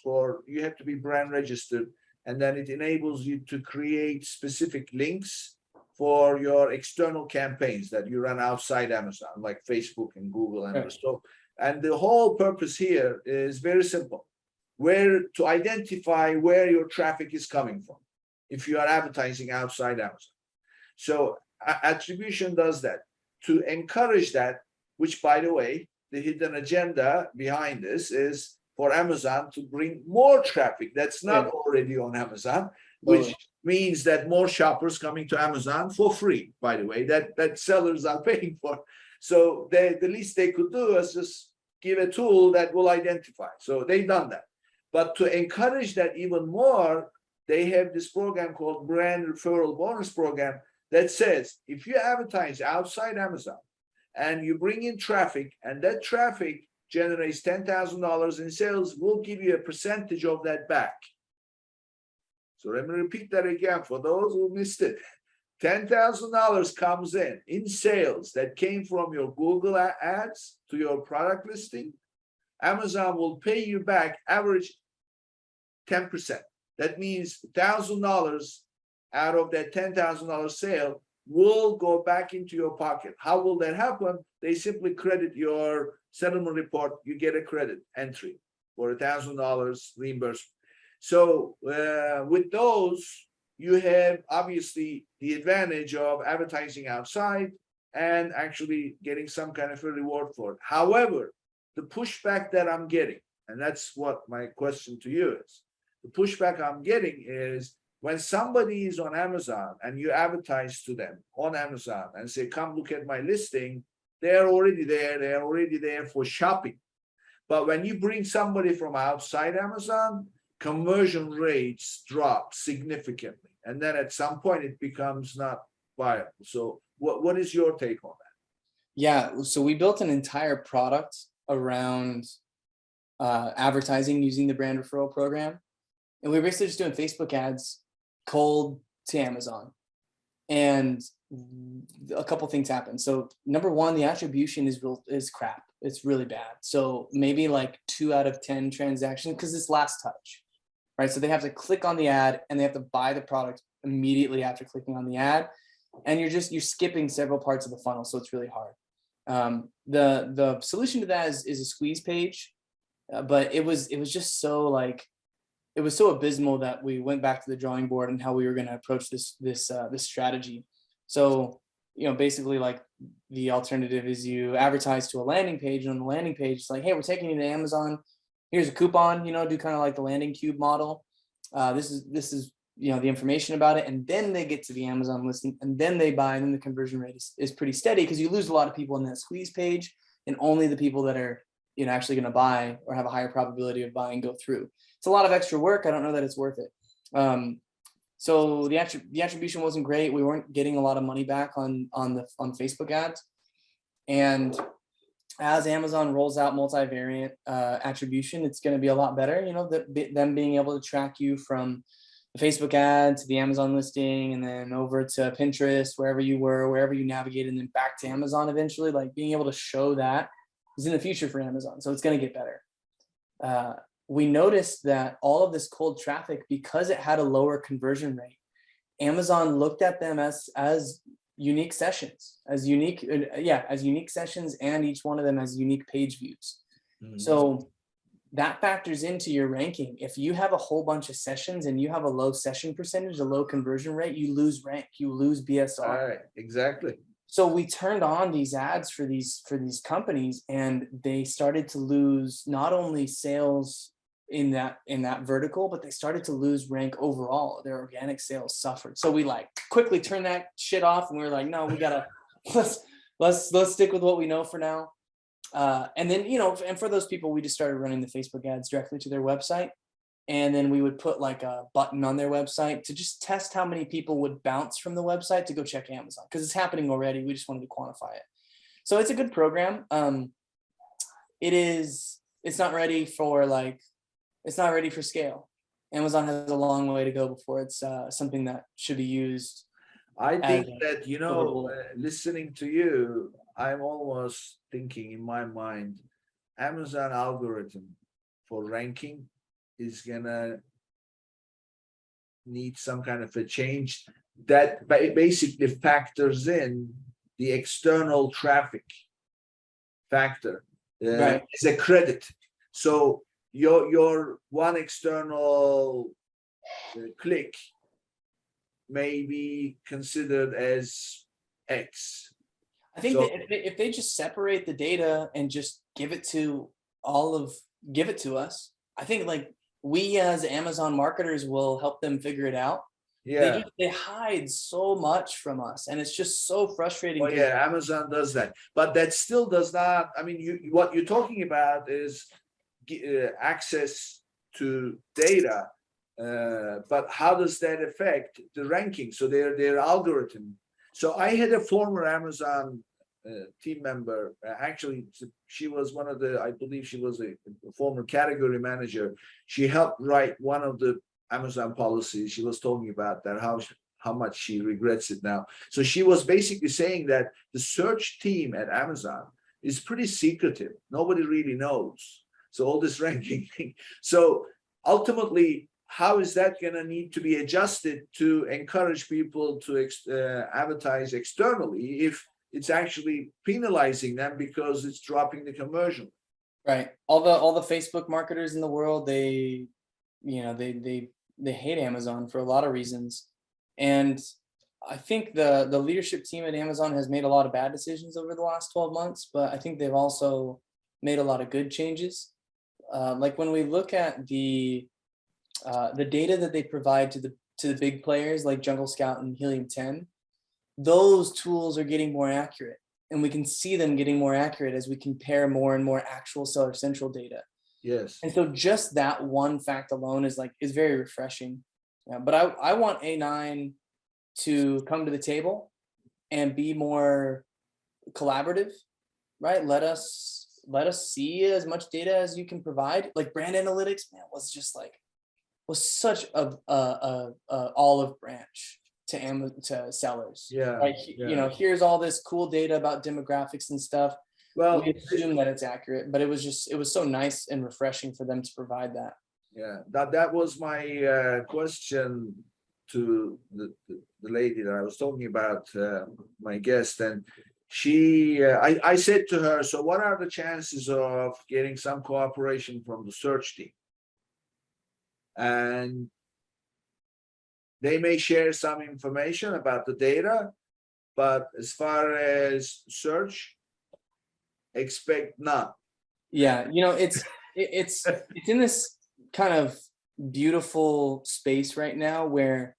you have to be brand registered, and then it enables you to create specific links for your external campaigns that you run outside Amazon, like Facebook and Google and right. So, and the whole purpose here is very simple: to identify where your traffic is coming from if you are advertising outside Amazon. So attribution does that to encourage that, which, by the way, the hidden agenda behind this is for Amazon to bring more traffic that's not already on Amazon, which means that more shoppers coming to Amazon for free, by the way, that sellers are paying for. So the least they could do is just give a tool that will identify. So they've done that. But to encourage that even more, they have this program called Brand Referral Bonus Program that says if you advertise outside Amazon and you bring in traffic and that traffic generates $10,000 in sales, we'll give you a percentage of that back. So let me repeat that again for those who missed it. $10,000 comes in sales that came from your Google ads to your product listing. Amazon will pay you back average 10%. That means $1,000 out of that $10,000 sale will go back into your pocket. How will that happen? They simply credit your settlement report. You get a credit entry for $1,000 reimbursement. So with those, you have obviously the advantage of advertising outside and actually getting some kind of a reward for it. However, the pushback that I'm getting, and that's what my question to you is, the pushback I'm getting is when somebody is on Amazon and you advertise to them on Amazon and say, come look at my listing, they're already there. They're already there for shopping. But when you bring somebody from outside Amazon, conversion rates drop significantly. And then at some point it becomes not viable. So what is your take on that? Yeah, so we built an entire product around advertising using the brand referral program. And we were basically just doing Facebook ads cold to Amazon. And a couple things happen. So number one, the attribution is crap. It's really bad. So maybe like 2 out of 10 transactions, because it's last touch, right? So they have to click on the ad and they have to buy the product immediately after clicking on the ad. And you're skipping several parts of the funnel. So it's really hard. The solution to that is a squeeze page. But it was just so like, it was so abysmal that we went back to the drawing board and how we were going to approach this strategy. So, basically like the alternative is you advertise to a landing page, and on the landing page, it's like, hey, we're taking you to Amazon. Here's a coupon, do kind of like the landing cube model. This is the information about it. And then they get to the Amazon listing and then they buy, and then the conversion rate is pretty steady because you lose a lot of people in that squeeze page, and only the people that are, actually going to buy or have a higher probability of buying go through. It's a lot of extra work. I don't know that it's worth it. So the attribution wasn't great. We weren't getting a lot of money back on Facebook ads. And as Amazon rolls out multivariate attribution, it's going to be a lot better. Them being able to track you from the Facebook ad to the Amazon listing, and then over to Pinterest, wherever you were, wherever you navigated, and then back to Amazon eventually. Like being able to show that is in the future for Amazon. So it's going to get better. We noticed that all of this cold traffic, because it had a lower conversion rate, Amazon looked at them as unique sessions, as unique sessions, and each one of them has unique page views. Mm-hmm. So that factors into your ranking. If you have a whole bunch of sessions and you have a low session percentage, a low conversion rate, you lose rank, you lose BSR. All right, exactly. So we turned on these ads for these companies, and they started to lose not only sales in that vertical, but they started to lose rank overall. Their organic sales suffered. So we quickly turned that shit off, and we were like, no, we gotta let's stick with what we know for now. And then and for those people, we just started running the Facebook ads directly to their website, and then we would put like a button on their website to just test how many people would bounce from the website to go check Amazon, because it's happening already. We just wanted to quantify it. So it's a good program. It's not ready for scale. Amazon has a long way to go before it's something that should be used. I think that, listening to you, I'm almost thinking in my mind, Amazon algorithm for ranking is gonna need some kind of a change that basically factors in the external traffic factor as a credit. So your one external click may be considered as X. I think that if they just separate the data and just give it to us, I think like we as Amazon marketers will help them figure it out. Yeah. they hide so much from us, and it's just so frustrating. Oh yeah, Amazon does that, but that still does not. I mean, what you're talking about is access to data, but how does that affect the ranking? So their algorithm. So I had a former Amazon team member. Actually, she was one of the. I believe she was a former category manager. She helped write one of the Amazon policies. She was talking about that how much she regrets it now. So she was basically saying that the search team at Amazon is pretty secretive. Nobody really knows. So all this ranking thing. So ultimately, how is that going to need to be adjusted to encourage people to advertise externally if it's actually penalizing them because it's dropping the conversion? Right. All the Facebook marketers in the world, they, they hate Amazon for a lot of reasons. And I think the leadership team at Amazon has made a lot of bad decisions over the last 12 months, but I think they've also made a lot of good changes. Like when we look at the data that they provide to the big players like Jungle Scout and Helium 10, those tools are getting more accurate, and we can see them getting more accurate as we compare more and more actual Seller Central data. Yes. And so just that one fact alone is very refreshing. But I want A9 to come to the table and be more collaborative, right? Let us see as much data as you can provide. Like brand analytics, man, was such a olive branch to sellers. Yeah. Like, Yeah. here's all this cool data about demographics and stuff. Well, we assume that it's accurate, but it was so nice and refreshing for them to provide that. yeah, that was my question to the lady that I was talking about, my guest, and I said to her, so what are the chances of getting some cooperation from the search team? And they may share some information about the data, but as far as search, expect none. Yeah, it's in this kind of beautiful space right now where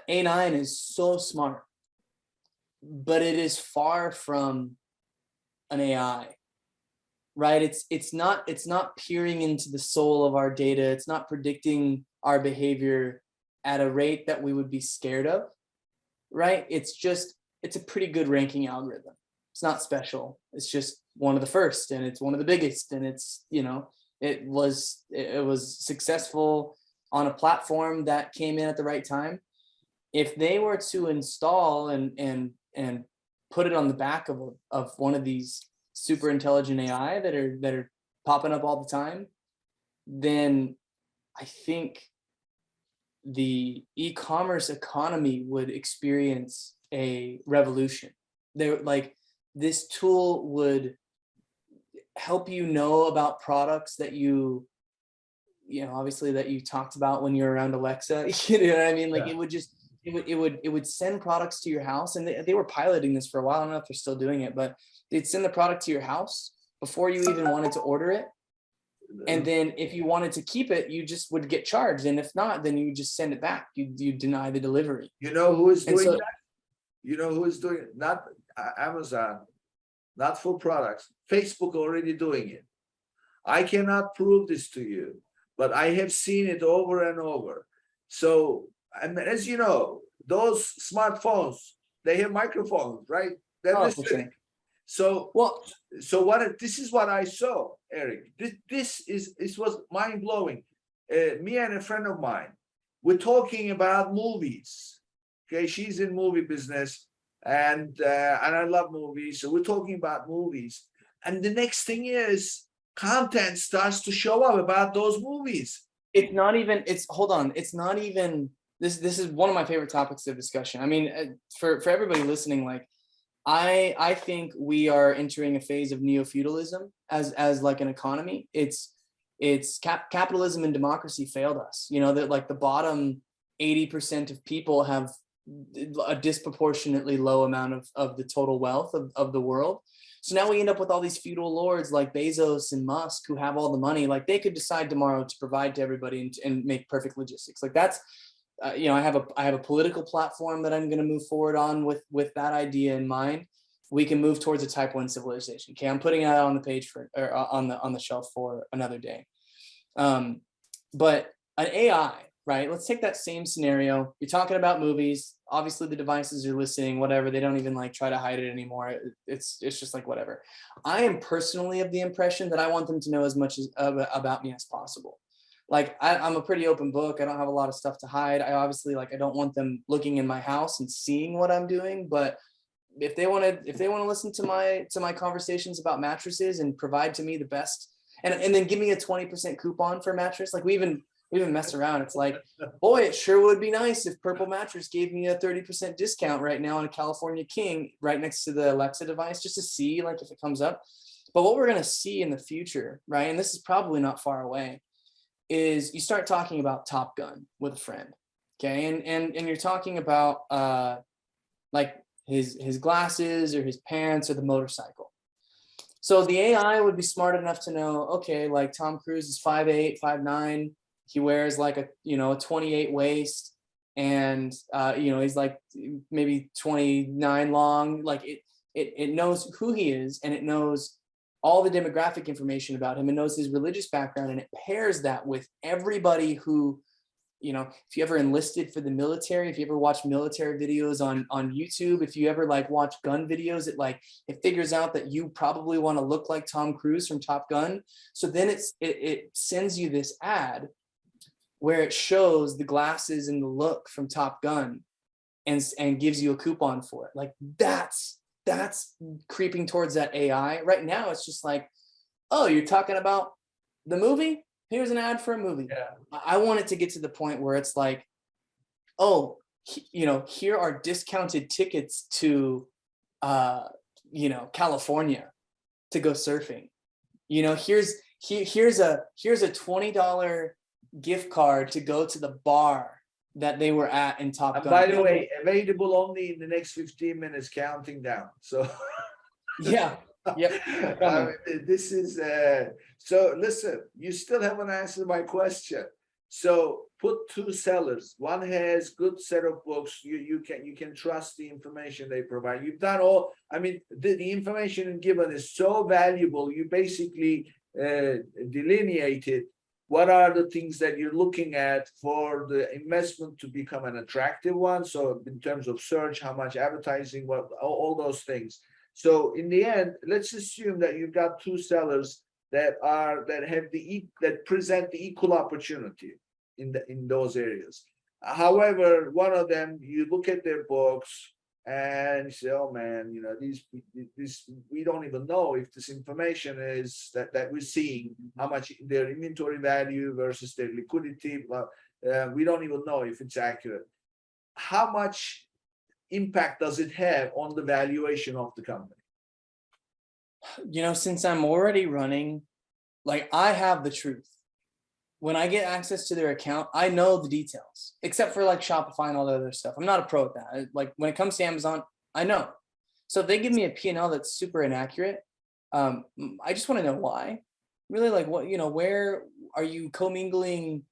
A9 is so smart, but it is far from an AI, right? It's not peering into the soul of our data. It's not predicting our behavior at a rate that we would be scared of, right? It's a pretty good ranking algorithm. It's not special. It's just one of the first, and it's one of the biggest, and it's, it was successful on a platform that came in at the right time. If they were to install and put it on the back of one of these super intelligent AI that are popping up all the time, then I think the e-commerce economy would experience a revolution. This tool would help you know about products that obviously that you talked about when you're around Alexa. You know what I mean? Like Yeah. it would send products to your house, and they were piloting this for a while. I don't know if they're still doing it, but they'd send the product to your house before you even wanted to order it. And then if you wanted to keep it, you just would get charged. And if not, then you just send it back. You deny the delivery. You know who is doing so, that? You know who is doing it? Not Amazon, not for products. Facebook already doing it. I cannot prove this to you, but I have seen it over and over. So, and as you know, those smartphones, they have microphones, right? They're oh, listening. So, well, this is what I saw, Eric. This was mind blowing. Me and a friend of mine, we're talking about movies. Okay, she's in movie business, and I love movies. So we're talking about movies, and the next thing is content starts to show up about those movies. it's not even. Hold on. It's not even. This is one of my favorite topics of discussion. I mean, for everybody listening, like, I think we are entering a phase of neo-feudalism as like an economy. It's capitalism and democracy failed us. That like the bottom 80% of people have a disproportionately low amount of the total wealth of the world. So now we end up with all these feudal lords like Bezos and Musk who have all the money. Like they could decide tomorrow to provide to everybody and make perfect logistics. Like I have a political platform that I'm going to move forward on with that idea in mind. We can move towards a type 1 civilization. Okay, I'm putting it out on the page or on the shelf for another day. But an AI, right? Let's take that same scenario. You're talking about movies. Obviously, the devices are listening, whatever. They don't even like try to hide it anymore. It's just like whatever. I am personally of the impression that I want them to know as much as about me as possible. Like I'm a pretty open book. I don't have a lot of stuff to hide. I obviously I don't want them looking in my house and seeing what I'm doing. But if they want to listen to my conversations about mattresses and provide to me the best, and then give me a 20% coupon for a mattress, like we even mess around. It's like, boy, it sure would be nice if Purple Mattress gave me a 30% discount right now on a California King right next to the Alexa device, just to see like if it comes up. But what we're going to see in the future, right, and this is probably not far away, is you start talking about Top Gun with a friend, okay, and you're talking about like his glasses or his pants or the motorcycle. So the AI would be smart enough to know, okay, like Tom Cruise is 5'8", 5'9". He wears like a 28 waist, and he's like maybe 29 long. Like it knows who he is, and it knows all the demographic information about him, and knows his religious background, and it pairs that with everybody who, if you ever enlisted for the military, if you ever watch military videos on YouTube, if you ever like watch gun videos, it figures out that you probably want to look like Tom Cruise from Top Gun. So then it sends you this ad where it shows the glasses and the look from Top Gun and gives you a coupon for it. Like that's creeping towards that AI. Right now, it's just like, oh, you're talking about the movie? Here's an ad for a movie. Yeah. I want it to get to the point where it's like, oh, here are discounted tickets to, California to go surfing. Here's a $20 gift card to go to the bar that they were at in Top Gun. By the way, available only in the next 15 minutes, counting down. So yeah. Yep. This is so listen, you still haven't answered my question. So put two sellers. One has good set of books. You can trust the information they provide. You've done all. I mean, the information given is so valuable. You basically delineated what are the things that you're looking at for the investment to become an attractive one. So in terms of search, how much advertising, what all those things. So in the end, let's assume that you've got two sellers that present the equal opportunity in those areas. However, one of them, you look at their books and you say, oh man, these we don't even know if this information is that we're seeing, how much their inventory value versus their liquidity. We don't even know if it's accurate. How much impact does it have on the valuation of the company? Since I'm already running, like I have the truth. When I get access to their account, I know the details, except for like Shopify and all the other stuff. I'm not a pro at that. Like when it comes to Amazon, I know. So if they give me a P&L that's super inaccurate, I just want to know why. Really, like what, where are you commingling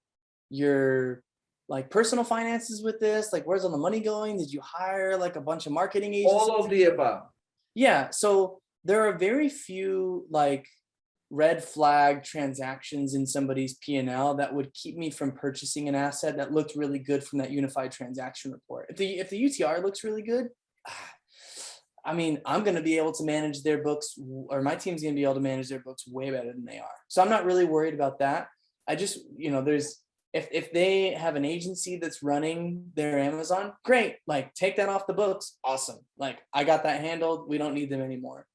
your like personal finances with this? Like where's all the money going? Did you hire like a bunch of marketing agencies? All of the above. Yeah. So there are very few like red flag transactions in somebody's P&L that would keep me from purchasing an asset that looked really good from that unified transaction report. If the UTR looks really good, I mean, I'm going to be able to manage their books, or my team's going to be able to manage their books way better than they are. So I'm not really worried about that. I just, there's, if they have an agency that's running their Amazon, great, like take that off the books. Awesome. Like I got that handled. We don't need them anymore.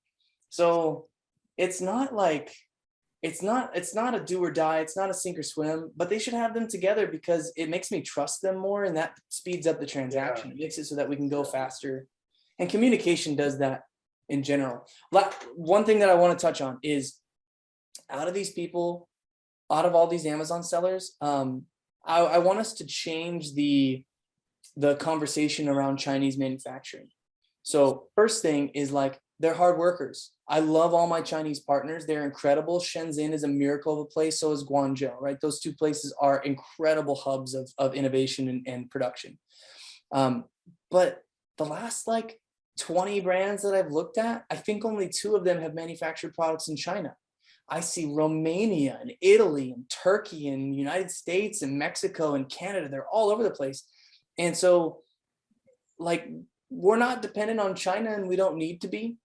So it's not like, it's not a do or die. It's not a sink or swim, but they should have them together because it makes me trust them more, and that speeds up the transaction. Yeah. It makes it so that we can go faster, and communication does that in general. One thing that I want to touch on is out of all these Amazon sellers, I want us to change the conversation around Chinese manufacturing. So first thing is like, they're hard workers. I love all my Chinese partners. They're incredible. Shenzhen is a miracle of a place. So is Guangzhou, right? Those two places are incredible hubs of innovation and production. But the last like 20 brands that I've looked at, I think only 2 of them have manufactured products in China. I see Romania and Italy and Turkey and United States and Mexico and Canada. They're all over the place. And so like, we're not dependent on China, and we don't need to be.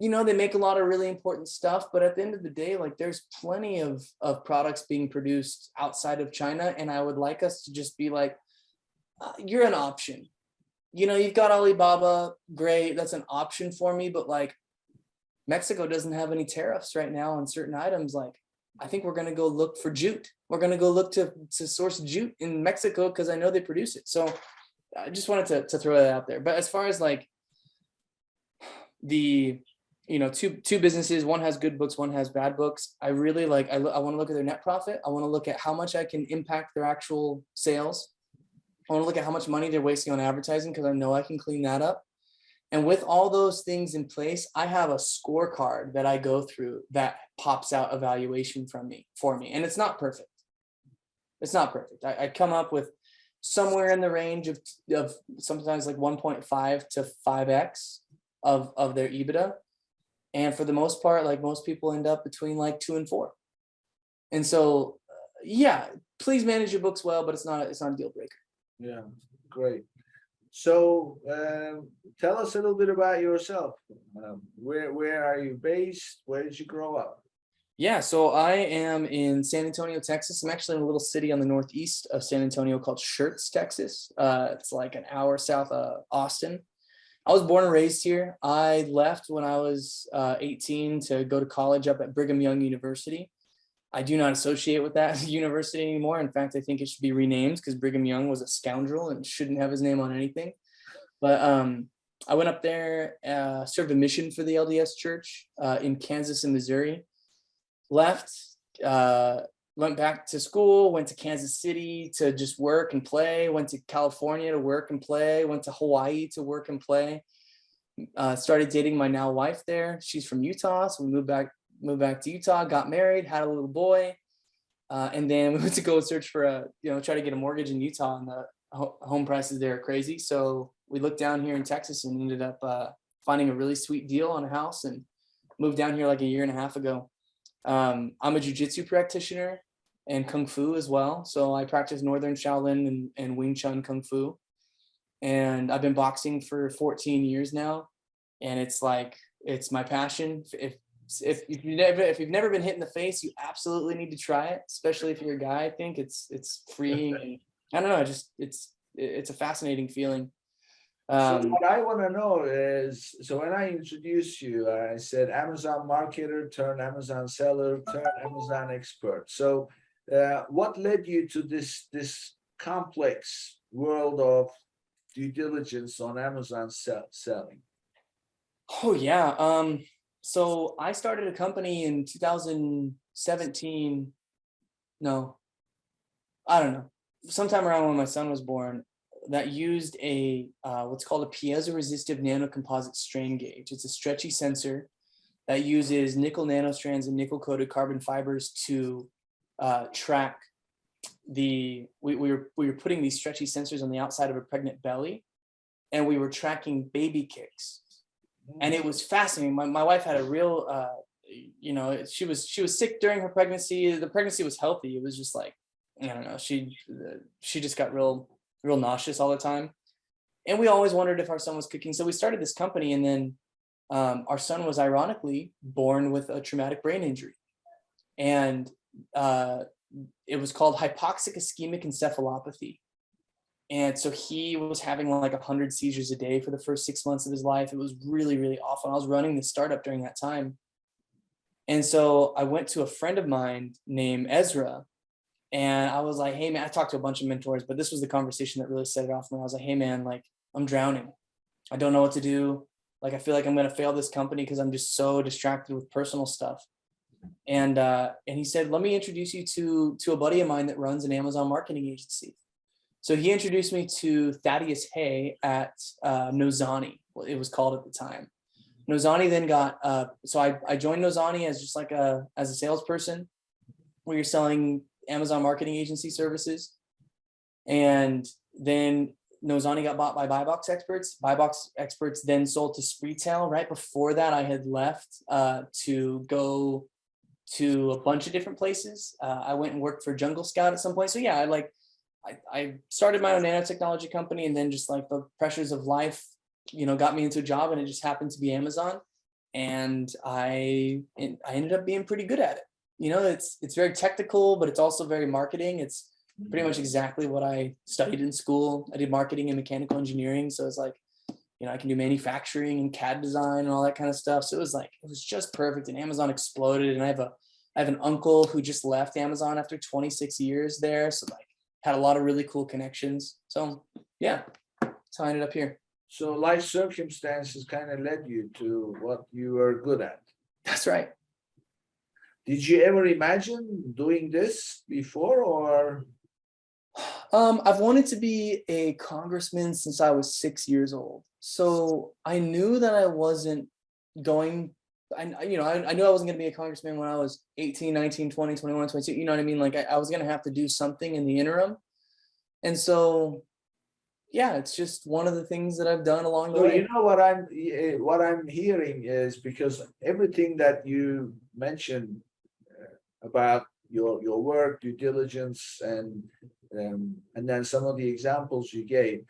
You know, they make a lot of really important stuff, but at the end of the day, like there's plenty of products being produced outside of China. And I would like us to just be like, you're an option. You know, you've got Alibaba, great, that's an option for me, but like Mexico doesn't have any tariffs right now on certain items. Like, I think we're going to go look for jute. We're going to go look to source jute in Mexico because I know they produce it. So I just wanted to throw that out there. But as far as like the, you know, two businesses, one has good books, one has bad books. I really like, I want to look at their net profit. I want to look at how much I can impact their actual sales. I want to look at how much money they're wasting on advertising because I know I can clean that up. And with all those things in place, I have a scorecard that I go through that pops out evaluation for me. And it's not perfect. It's not perfect. I come up with somewhere in the range of sometimes like 1.5 to 5x of their EBITDA. And for the most part, like most people end up between like 2 and 4. And so, yeah, please manage your books well, but it's not a deal breaker. Yeah, great. So tell us a little bit about yourself. Where are you based? Where did you grow up? Yeah, so I am in San Antonio, Texas. I'm actually in a little city on the northeast of San Antonio called Schertz, Texas. It's like an hour south of Austin. I was born and raised here. I left when I was 18 to go to college up at Brigham Young University. I do not associate with that university anymore. In fact, I think it should be renamed because Brigham Young was a scoundrel and shouldn't have his name on anything. But I went up there, served a mission for the LDS Church in Kansas and Missouri. Left, went back to school, went to Kansas City to just work and play, went to California to work and play, went to Hawaii to work and play. Started dating my now wife there. She's from Utah, so we moved back to Utah, got married, had a little boy, and then we went to go search for try to get a mortgage in Utah, and the home prices there are crazy. So we looked down here in Texas and ended up finding a really sweet deal on a house and moved down here like a year and a half ago. I'm a jiu-jitsu practitioner and Kung Fu as well. So I practice Northern Shaolin and Wing Chun Kung Fu. And I've been boxing for 14 years now. And it's my passion. If you've never been hit in the face, you absolutely need to try it, especially if you're a guy. I think it's freeing. And I don't know, it's a fascinating feeling. So what I want to know is, so when I introduced you, I said Amazon marketer turned Amazon seller turned Amazon expert. So what led you to this complex world of due diligence on Amazon selling? Oh yeah. So I started a company in 2017. No, I don't know. Sometime around when my son was born, that used a what's called a piezo-resistive nanocomposite strain gauge. It's a stretchy sensor that uses nickel nanostrands and nickel-coated carbon fibers to track we were putting these stretchy sensors on the outside of a pregnant belly, and we were tracking baby kicks. And it was fascinating. My wife had a real, she was sick during her pregnancy. The pregnancy was healthy. It was just like, I don't know. She just got real nauseous all the time. And we always wondered if our son was cooking. So we started this company, and then our son was ironically born with a traumatic brain injury. And it was called hypoxic ischemic encephalopathy. And so he was having like 100 seizures a day for the first 6 months of his life. It was really, really awful. I was running this startup during that time. And so I went to a friend of mine named Ezra, and I was like, hey man, I talked to a bunch of mentors, but this was the conversation that really set it off for me. I was like, hey man, like I'm drowning. I don't know what to do. Like, I feel like I'm going to fail this company because I'm just so distracted with personal stuff. And he said, let me introduce you to a buddy of mine that runs an Amazon marketing agency. So he introduced me to Thaddeus Hay at Nozani, what it was called at the time. Nozani then got, so I joined Nozani as just like as a salesperson, where you're selling Amazon marketing agency services. And then Nozani got bought by Buybox Experts. Buybox Experts then sold to Spreetail. Right before that, I had left to go to a bunch of different places. I went and worked for Jungle Scout at some point. So yeah, I started my own nanotechnology company, and then just like the pressures of life, got me into a job, and it just happened to be Amazon. And I ended up being pretty good at it. It's very technical, but it's also very marketing. It's pretty much exactly what I studied in school. I did marketing and mechanical engineering. So it's like, I can do manufacturing and CAD design and all that kind of stuff. So it was just perfect. And Amazon exploded. And I have an uncle who just left Amazon after 26 years there. So like had a lot of really cool connections. So yeah, that's how I ended up here. So life circumstances kind of led you to what you were good at. That's right. Did you ever imagine doing this before, or? I've wanted to be a congressman since I was 6 years old. So I knew that I wasn't going, I knew I wasn't going to be a congressman when I was 18, 19, 20, 21, 22. You know what I mean? Like I was going to have to do something in the interim. And so, yeah, it's just one of the things that I've done along the way. You know what I'm hearing is, because everything that you mentioned about your work, due diligence, and then some of the examples you gave,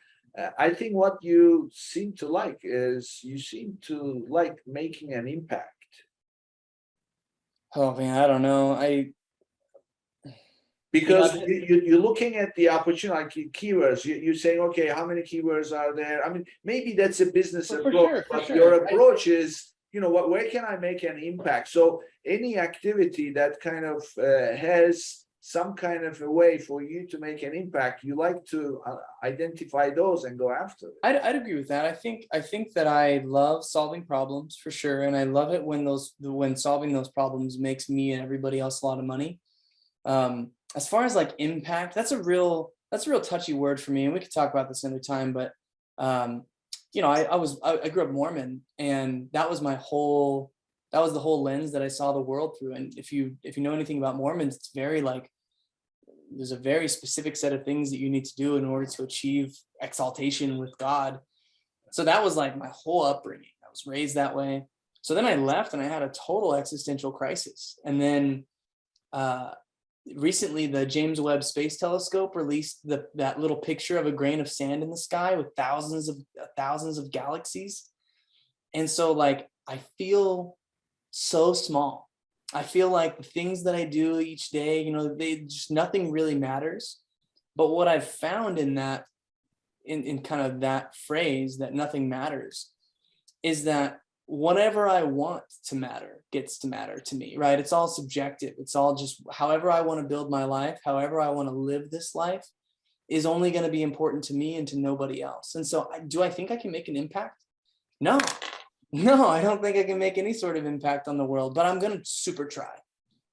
I think what you seem to like is you seem to like making an impact. Oh man, I don't know. Because you're looking at the opportunity, like keywords. You're saying, okay, how many keywords are there? I mean, maybe that's a business approach, but your approach is, where can I make an impact? So any activity that kind of has some kind of a way for you to make an impact, you like to identify those and go after it. I'd agree with that. I think that I love solving problems for sure, and I love it when solving those problems makes me and everybody else a lot of money. As far as like impact, that's a real touchy word for me, and we could talk about this another time. But I grew up Mormon, and that was the whole lens that I saw the world through. And if you know anything about Mormons, it's very like there's a very specific set of things that you need to do in order to achieve exaltation with God. So that was like my whole upbringing. I was raised that way. So then I left and I had a total existential crisis. And then recently the James Webb Space Telescope released that little picture of a grain of sand in the sky with thousands of galaxies. And so like I feel so small. I feel like the things that I do each day, nothing really matters. But what I've found in that, in kind of that phrase, that nothing matters, is that whatever I want to matter gets to matter to me, right? It's all subjective. It's all just however I want to build my life, however I want to live this life is only going to be important to me and to nobody else. And so do I think I can make an impact? No, I don't think I can make any sort of impact on the world, but I'm going to super try.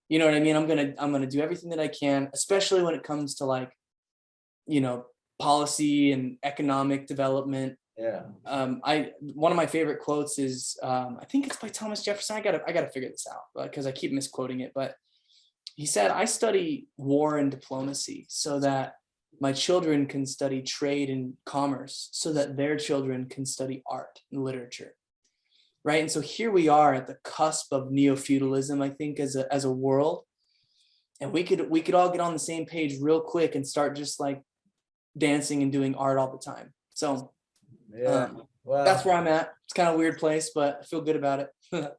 You know what I mean? I'm going to do everything that I can, especially when it comes to like, policy and economic development. Yeah. One of my favorite quotes is, I think it's by Thomas Jefferson. I gotta figure this out because I keep misquoting it, but he said, I study war and diplomacy so that my children can study trade and commerce so that their children can study art and literature. Right. And so here we are at the cusp of neo-feudalism, I think, as a world. And we could all get on the same page real quick and start just like dancing and doing art all the time. So yeah, well, that's where I'm at. It's kind of a weird place, but I feel good about it.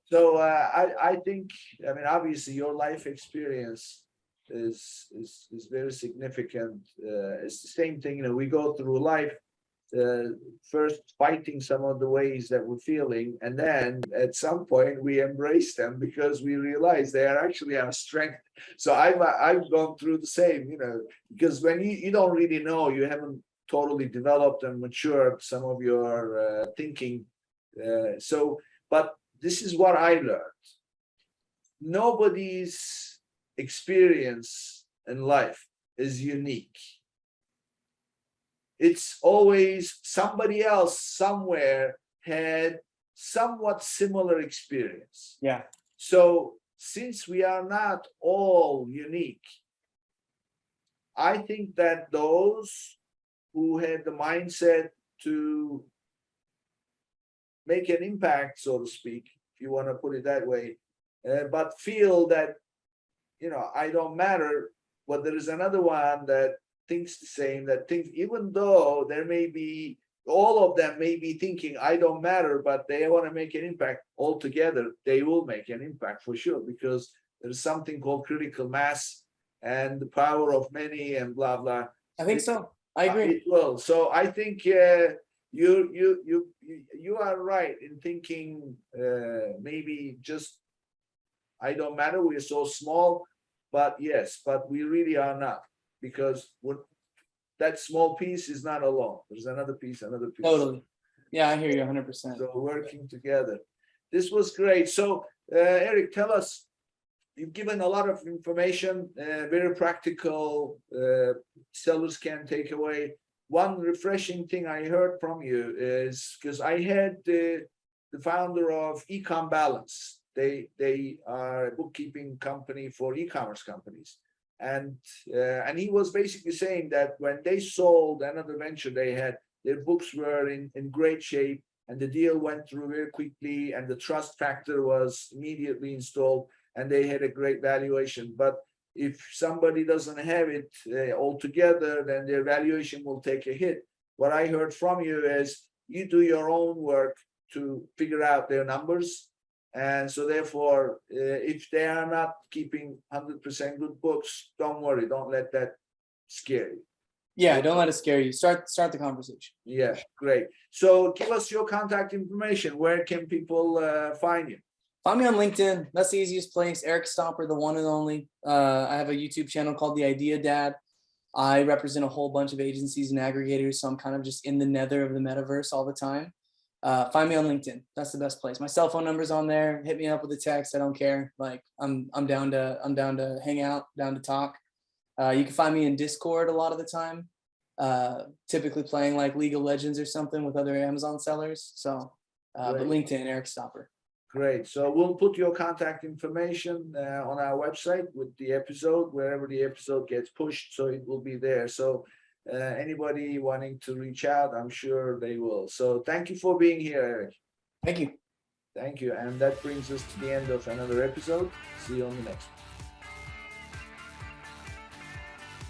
So I think, I mean, obviously your life experience is very significant. It's the same thing, we go through life first fighting some of the ways that we're feeling, and then at some point we embrace them because we realize they are actually our strength. So I've gone through the same, because when you don't really know, you haven't totally developed and matured some of your thinking. But this is what I learned. Nobody's experience in life is unique. It's always somebody else somewhere had somewhat similar experience. Yeah. So since we are not all unique, I think that those who had the mindset to make an impact, so to speak, if you want to put it that way, but feel that, I don't matter, but there is another one that thinks the same, that thinks, even though there may be, all of them may be thinking, I don't matter, but they want to make an impact altogether, they will make an impact for sure, because there's something called critical mass and the power of many and blah, blah. I think so. I agree. It will. So I think you are right in thinking maybe just I don't matter. We're so small, but yes, but we really are not, because that small piece is not alone. There's another piece, another piece. Totally. Yeah, I hear you 100%. So working together. This was great. So Eric, tell us. You've given a lot of information, very practical. Sellers can take away. One refreshing thing I heard from you is, because I had the founder of Ecom Balance. They are a bookkeeping company for e-commerce companies, and he was basically saying that when they sold another venture they had, their books were in great shape, and the deal went through very quickly, and the trust factor was immediately installed, and they had a great valuation. But if somebody doesn't have it altogether, then their valuation will take a hit. What I heard from you is you do your own work to figure out their numbers. And so therefore, if they are not keeping 100% good books, don't worry, don't let that scare you. Yeah, don't let it scare you. Start the conversation. Yeah, great. So give us your contact information. Where can people find you? Find me on LinkedIn. That's the easiest place. Eric Stopper, the one and only. I have a YouTube channel called The Idea Dad. I represent a whole bunch of agencies and aggregators, so I'm kind of just in the nether of the metaverse all the time. Find me on LinkedIn. That's the best place. My cell phone number's on there. Hit me up with a text. I don't care. Like I'm down to hang out, down to talk. You can find me in Discord a lot of the time. Typically playing like League of Legends or something with other Amazon sellers. So, but LinkedIn, Eric Stopper. Great. So we'll put your contact information on our website with the episode, wherever the episode gets pushed, so it will be there. So anybody wanting to reach out, I'm sure they will. So thank you for being here, Eric. Thank you. Thank you. And that brings us to the end of another episode. See you on the next one.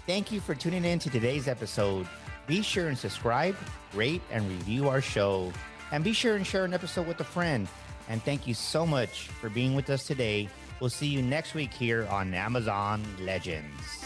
Thank you for tuning in to today's episode. Be sure and subscribe, rate, and review our show. And be sure and share an episode with a friend. And thank you so much for being with us today. We'll see you next week here on Amazon Legends.